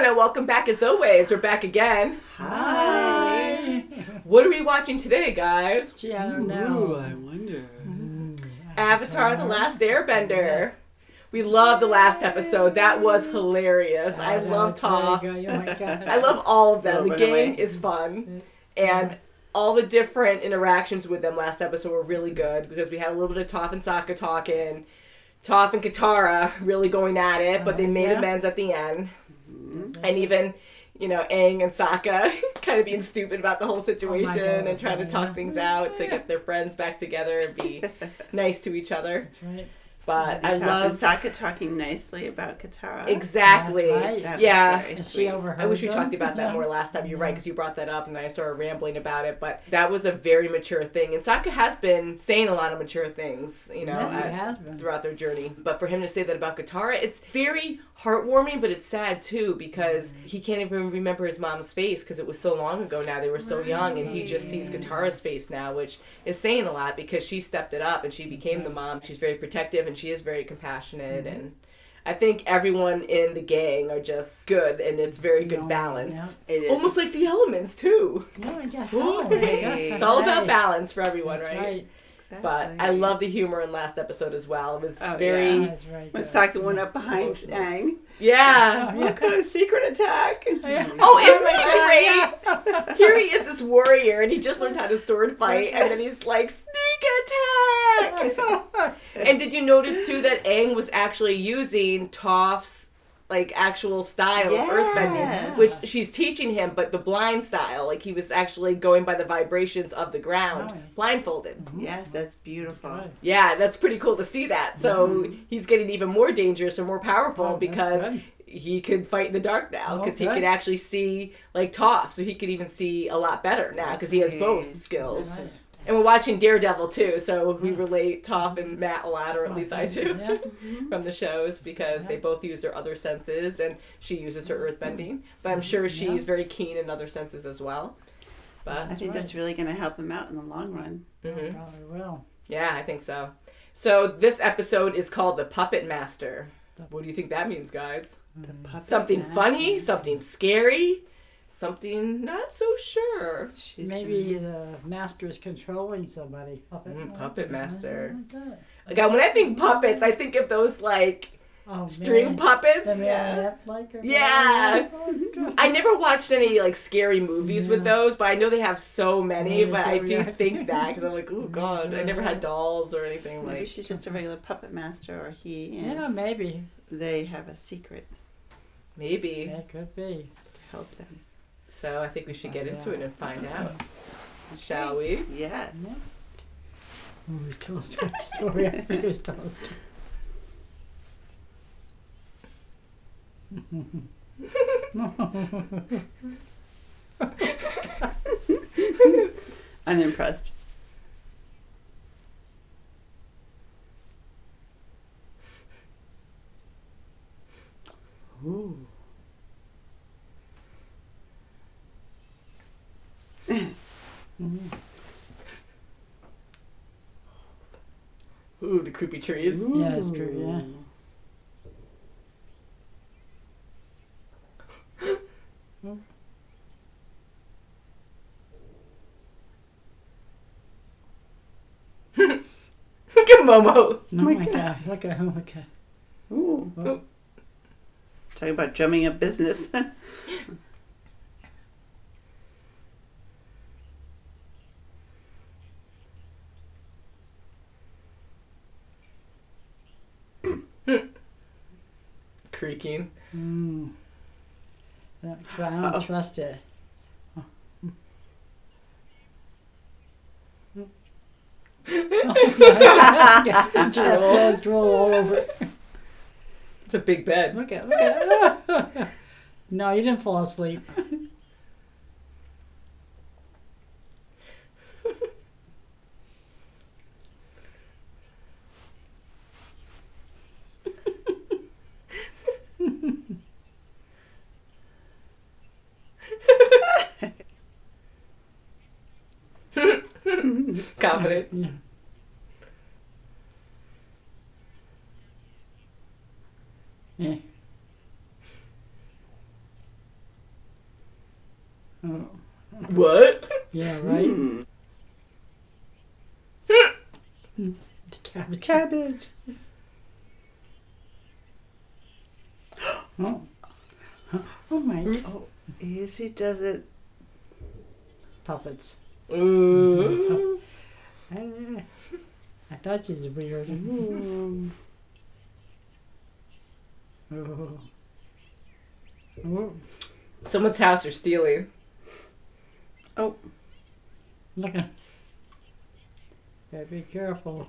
everyone, and welcome back as always. We're back again. Hi. What are we watching today, guys? Gee, I don't know. Ooh, I wonder. Avatar: The Last Airbender. Yes. We loved the last episode. That was hilarious. I love Toph. Oh my God. I love all of them. The gang is fun. And all the different interactions with them last episode were really good because we had a little bit of Toph and Sokka talking. Toph and Katara really going at it, but they made amends at the end. Mm-hmm. And even, Aang and Sokka kind of being stupid about the whole situation and trying to talk things out to get their friends back together and be nice to each other. That's right. But I love Sokka talking nicely about Katara. Exactly. That's right. She overheard I wish we talked about that more last time. You're right, because you brought that up and I started rambling about it. But that was a very mature thing. And Sokka has been saying a lot of mature things, throughout their journey. But for him to say that about Katara, it's very heartwarming, but it's sad too, because he can't even remember his mom's face because it was so long ago now. They were so young, and he just sees Katara's face now, which is saying a lot because she stepped it up and she became the mom. She's very protective and she is very compassionate, and I think everyone in the gang are just good, and it's very good balance. Yeah. It is. Almost like the elements too. Yeah, I guess so. It's all about balance for everyone, right? Exactly. But I love the humor in last episode as well. It was when Sokka went up behind Aang. Yeah. What kind of secret attack? Oh, isn't that great? Here he is, this warrior, and he just learned how to sword fight, and then he's like, sneak attack! And did you notice, too, that Aang was actually using Toph's actual style of earthbending, which she's teaching him, but the blind style, he was actually going by the vibrations of the ground, blindfolded. Mm-hmm. Yes, that's beautiful. Right. Yeah, that's pretty cool to see that. So he's getting even more dangerous and more powerful because he could fight in the dark now, because he could actually see Toph, so he could even see a lot better now because he has both skills. Right. And we're watching Daredevil, too, so we relate Toph and Matt a lot, or at least I do, from the shows, because they both use their other senses, and she uses her earthbending. But I'm sure she's very keen in other senses as well. But I think that's really going to help him out in the long run. Mm-hmm. Probably will. Yeah, I think so. So this episode is called The Puppetmaster. What do you think that means, guys? The Puppet Something Master. funny? Something scary? Something not so sure. Maybe the master is controlling somebody. Puppetmaster. When I think puppets, I think of those string puppets. That's yeah. I never watched any scary movies with those, but I know they have so many. But I do think that because I'm like, oh god, I never had dolls or anything. Maybe she's just a regular puppet master, or he. And maybe they have a secret. Maybe that could be to help them. So I think we should get into it and find out. Shall we? Yes. Who's telling a story? I think who's telling a story. Unimpressed. Ooh. Ooh, the creepy trees. Ooh. Yeah, it's true, Look at Momo. Oh my god. Look at him. Okay. Ooh. Oh. Talking about drumming up business. Creaking. I don't trust it. Just drool all over it. It's a big bed. Look at it. No, you didn't fall asleep. Confident. Yeah. Yeah. Oh. What? Yeah, right? The cabbage. Cabbage. Oh. Oh my. Oh, easy does it. Puppets. Ooh. I thought she was weird. Oh. Oh. Someone's house are stealing. Oh. Look at. Gotta be careful.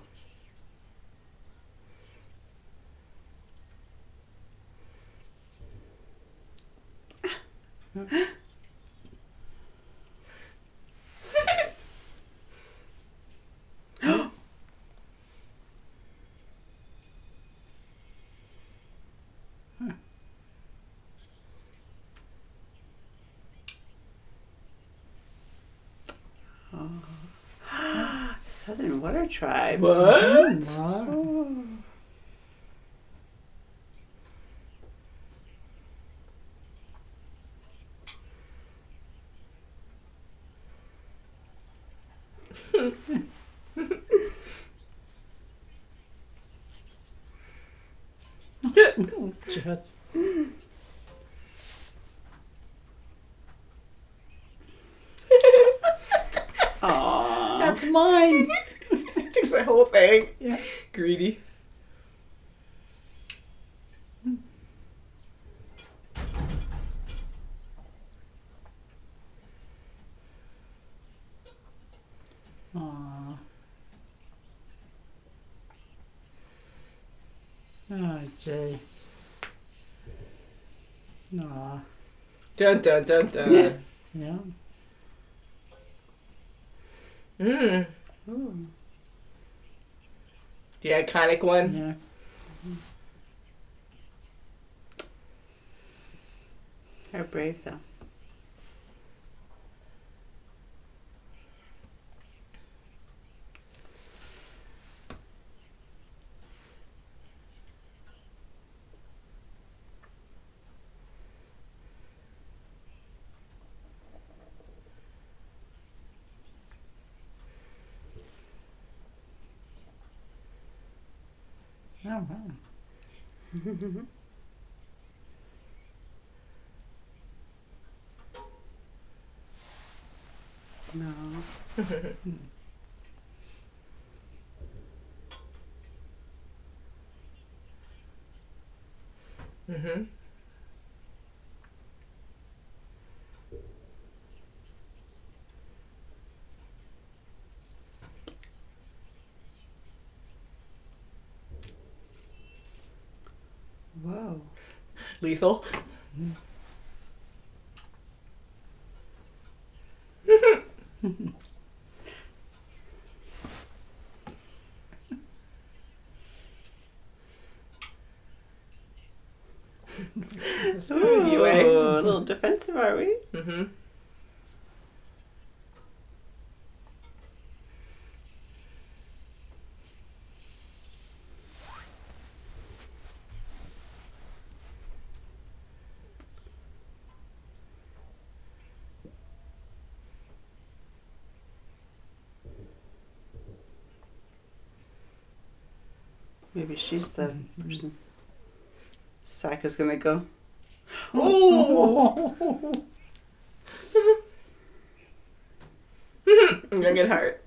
Southern Water Tribe. What? Wow. Oh. Just. Aww. That's mine. Takes the whole thing. Yeah. Greedy. Aw. Oh, Jay. Aw. Dun dun dun dun. Yeah. Yeah. Mm. Ooh. The iconic one. Yeah. They're brave though. Oh, wow. No. Mm-hmm. Whoa. Lethal. Ooh, Anyway. a little defensive, are we? Mm-hmm. Maybe she's the person. Saka's gonna go. Oh! I'm gonna get hurt.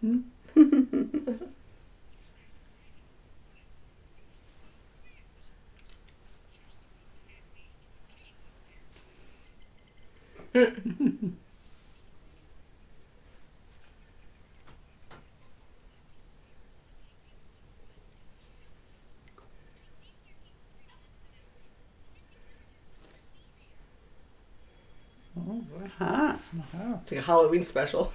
Oh, boy. Huh. Oh. It's like a Halloween special.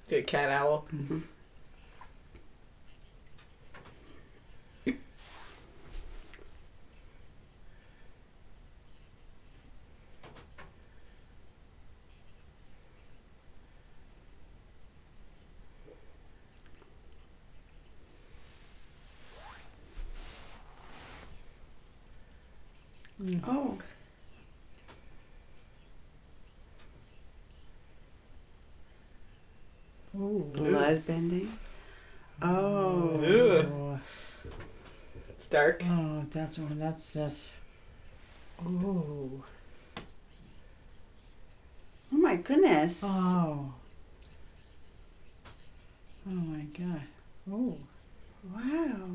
Good cat owl. Mm-hmm. Oh. Ooh. Blood bending. Oh. Ooh. It's dark. Oh, that's one. That's. Ooh. Oh my goodness. Oh. Oh my God. Oh. Wow.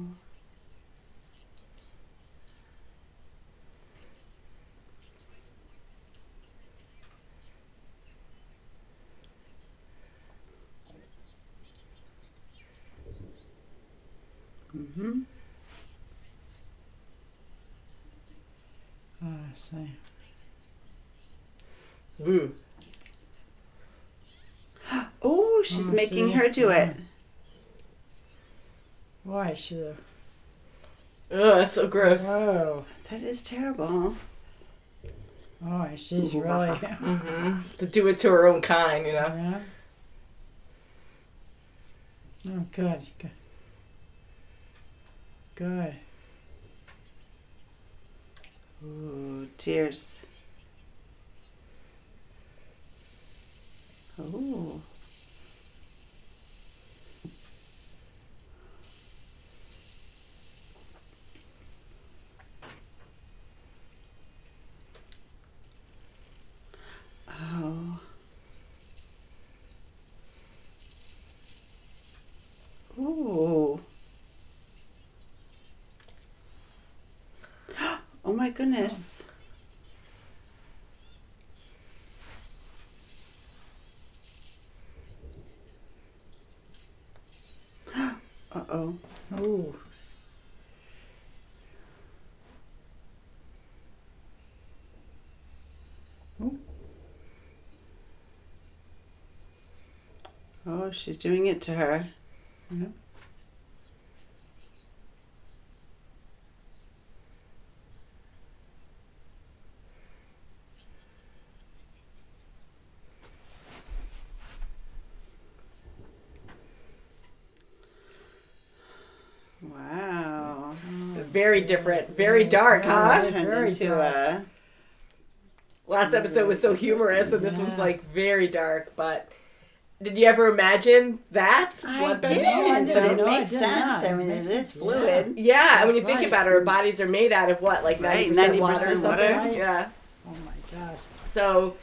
Mm-hmm. Oh, I see. Ooh. Oh, she's making her do it. Why should have? Oh, that's so gross. Whoa. That is terrible. Oh, she's Ooh, really. Mm-hmm. To do it to her own kind, you know. Yeah. Oh, good. Good. Good. Ooh, tears. Oh. Oh. Ooh. Oh my goodness. Uh-oh. Ooh. Oh, she's doing it to her. Yeah. Wow. Very different. Very dark, huh? Turned Very into dark. a... Last episode was so humorous, and this Yeah. one's like very dark. But did you ever imagine that? I Bloodbending? didn't, but it No, I makes did sense. not. I mean, It it makes is sense, fluid. Yeah, and when you That's think right. about it, our bodies are made out of what, like 90% Right, water or 90% something? water. Yeah. Oh my gosh. So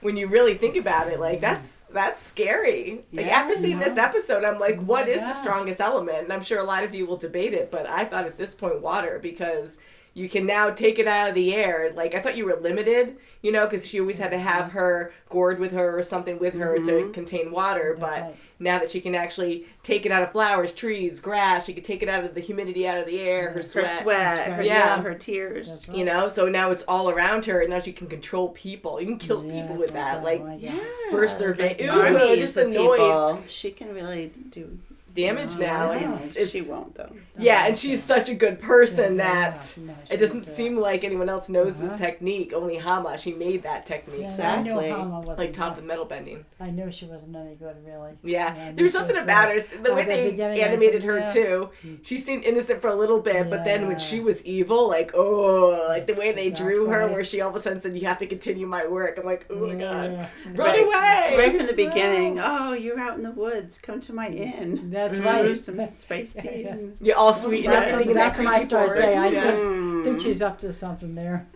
when you really think about it, like that's scary. Like Yeah, after seeing this no. episode, I'm like, what is the gosh. strongest element? And I'm sure a lot of you will debate it, but I thought at this point water, because you can now take it out of the air. Like I thought you were limited, you know, because she always had to have her gourd with her or something with her to contain water. That's But right. now that she can actually take it out of flowers, trees, grass, she can take it out of the humidity out of the air, her Her sweat. sweat, her, Yeah. her tears. That's right. You know, so now it's all around her, and now she can control people. You can kill people Yes, with that. Like, oh my God. Yeah. burst their vein. Ew, Armies just of the noise. people. She can really do Damage a lot now. of and damage. it's- She won't, though. Yeah, and she's such a good person Yeah, that no, it doesn't seem like anyone else knows this Uh-huh. technique. Only Hama, she made that technique. Yeah, So, I knew Exactly. Hama wasn't like top good. of metal bending. I knew she wasn't any good, really. Yeah, I knew there was she something was about her. good. The way At the they beginning, I animated said, her yeah. too. She seemed innocent for a little bit, but then when Yeah. she was evil, like like the way they The drew dark her, side. where she all of a sudden said, "You have to continue my work." I'm like, oh my god, Yeah. run away! Right from the beginning. Oh, you're out in the woods. Come to my inn. That's Mhm. right. Here's some spiced tea. Yeah. You're all sweet and Right. everything in that That's when I creepy started forest. saying, I Yeah. think she's up to something there.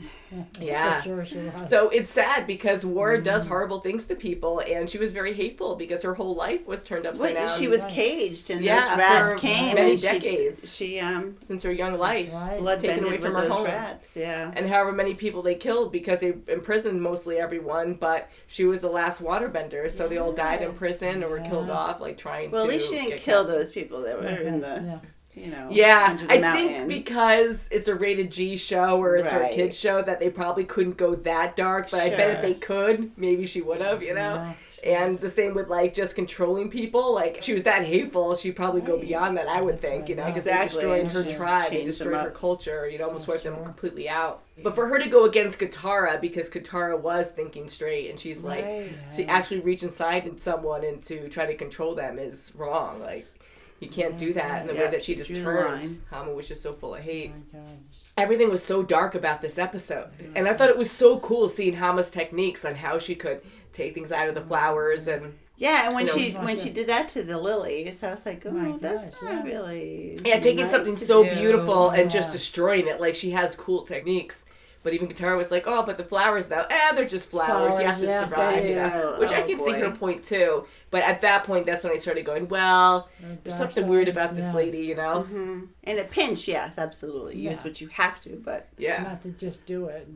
Yeah. For sure she was. So it's sad because war does horrible things to people, and she was very hateful because her whole life was turned upside Well, down. she was Right. caged, and Yeah, those rats for came. many and decades. She Since her young life, That's right. blood taken away bended from with her those home. rats. Yeah. and however many people they killed because they imprisoned mostly everyone, but she was the last waterbender, so they all died in Yes. prison or were killed Yeah. off, like trying Well, to at least she didn't get kill captured. those people that were in the, you know, Yeah, under the I mountain. think because it's a rated G show or it's her Right. kids show that they probably couldn't go that dark, but I bet if Sure. they could, maybe she would have, you know? Yeah. And the same with like just controlling people. Like if she was that hateful, she'd probably go beyond that, I would think, you know, because they destroyed her tribe, they destroyed her culture, you'd almost wipe them completely out. But for her to go against Katara, because Katara was thinking straight, and she's like, to actually reach inside someone and to try to control them is wrong. Like, you can't do that. And the way that she just turned, Hama was just so full of hate. Everything was so dark about this episode. And I thought it was so cool seeing Hama's techniques on how she could take things out of the flowers and... Yeah, and when she did that to the lilies, I was like, that's not really... Yeah, taking something so beautiful and just destroying it. Like, she has cool techniques. But even Katara was like, but the flowers, though, they're just flowers. You have to survive, you know? Which I can see her point, too. But at that point, that's when I started going, there's something weird about this lady, you know? Mm-hmm. In a pinch, yes, absolutely. Use what you have to, but... Yeah. Not to just do it.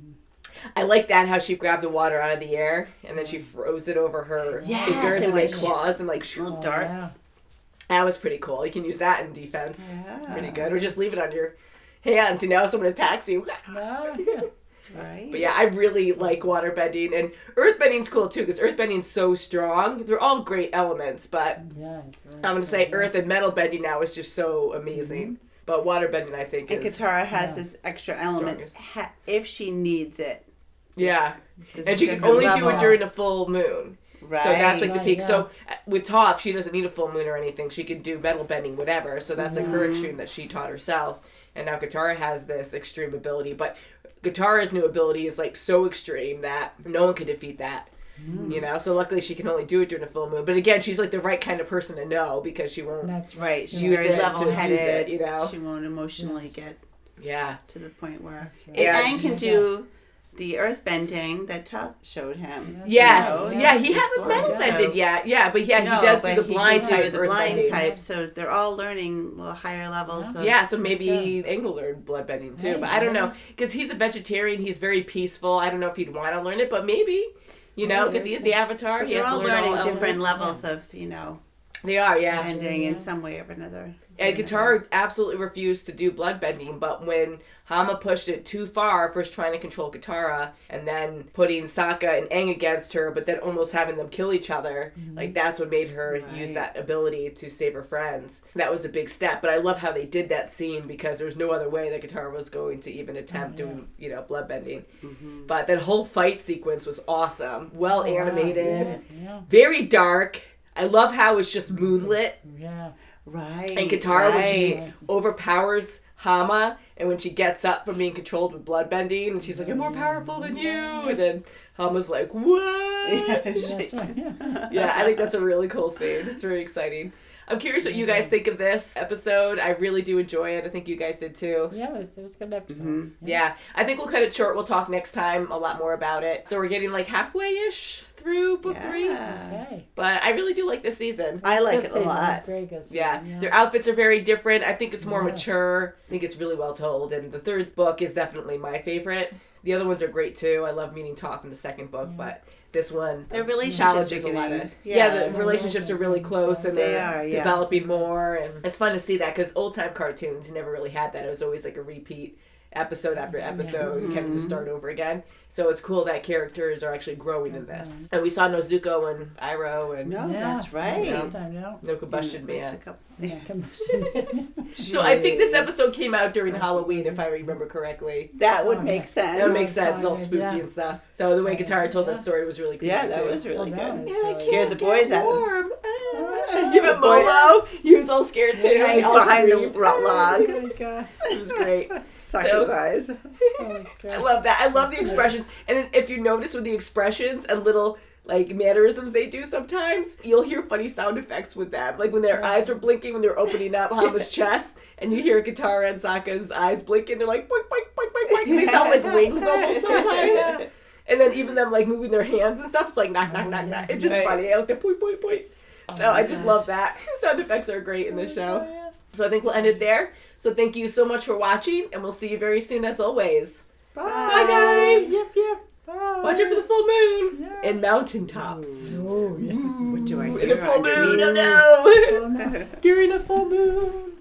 I like that, how she grabbed the water out of the air, and then she froze it over her fingers and like claws and like little darts. Yeah. That was pretty cool. You can use that in defense. Yeah. Pretty good. Or just leave it on your hands, you know, someone attacks you. Right. But yeah, I really like waterbending, and earthbending's cool too, because earthbending's so strong. They're all great elements, but I'm going to say earth and metal bending now is just so amazing. Mm-hmm. But waterbending, I think, is... And Katara has this extra element if she needs it. Yeah. And she can only do it during a full moon. Right. So that's like the peak. Yeah. So with Toph, she doesn't need a full moon or anything. She can do metal bending, whatever. So that's like her extreme that she taught herself. And now Katara has this extreme ability. But Katara's new ability is like so extreme that no one can defeat that. You know, so luckily she can only do it during a full moon. But again, she's like the right kind of person to know, because she won't She's use very it level-headed, to use it, you know. She won't emotionally get to the point where... And can do the earth bending that Toph showed him. Yes. You know? Yeah, he hasn't metal bended yet. Yeah, but he does do the blind type. The blind type, so they're all learning a little higher levels. Yeah, so maybe Aang will learn blood bending too. But I don't know, because he's a vegetarian, he's very peaceful. I don't know if he'd want to learn it, but maybe... You know, because he is the Avatar. But he has they're all to learn learning different levels of, you know... They are, bending in some way or another. And Katara absolutely refused to do blood bending, but when Hama pushed it too far, first trying to control Katara, and then putting Sokka and Aang against her, but then almost having them kill each other, like that's what made her use that ability to save her friends. That was a big step, but I love how they did that scene, because there was no other way that Katara was going to even attempt doing, you know, blood bending. But that whole fight sequence was awesome. Well animated. Very dark. I love how it's just moonlit. Yeah. Right. And Katara, when she overpowers Hama, and when she gets up from being controlled with bloodbending, and she's like, I'm more powerful than you. And then Hama's like, what? Yeah, I think that's a really cool scene. It's very exciting. I'm curious what you guys think of this episode. I really do enjoy it. I think you guys did too. Yeah, it was a good episode. Yeah, I think we'll cut it short. We'll talk next time a lot more about it. So we're getting like halfway-ish through book 3. Okay. But I really do like this season. I like it a lot. Very good season. Yeah, their outfits are very different. I think it's more mature. I think it's really well told. And the third book is definitely my favorite. The other ones are great too. I love meeting Toph in the second book, but this one challenges a lot of... the relationships are really close, and they're developing more. And it's fun to see that, because old-time cartoons, you never really had that. It was always like a repeat episode after episode. You kind of just start over again. So it's cool that characters are actually growing in this. And we saw Nezuko and Iroh and... that's right. No Combustion Man. Combustion. So I think this episode came out during Halloween, if I remember correctly. That would make sense. That would make sense. It's all spooky and stuff. So the way Katara told that story was really cool. Yeah, that was really good. And I scared the boys out of them. Even Momo, he was all scared too. He was behind the log. Oh my God. It was great. Suck his eyes. I love that. I love the expressions. And if you notice with the expressions and little like mannerisms they do sometimes, you'll hear funny sound effects with them. Like when their eyes are blinking, when they're opening up Hama's chest, and you hear Katara and Sokka's eyes blinking, they're like, boink, boink, boink, boink, boink. And they sound like wings almost sometimes. And then even them like moving their hands and stuff, it's like knock, knock, knock, knock. It's just funny. I like the point, point, point. So I just love that. Sound effects are great in this show. So I think we'll end it there. So thank you so much for watching, and we'll see you very soon as always. Bye. Bye, guys. Yep. Bye. Watch it for the full moon and mountaintops. Oh, yeah. What do I do? In a full moon, oh no! During a full moon.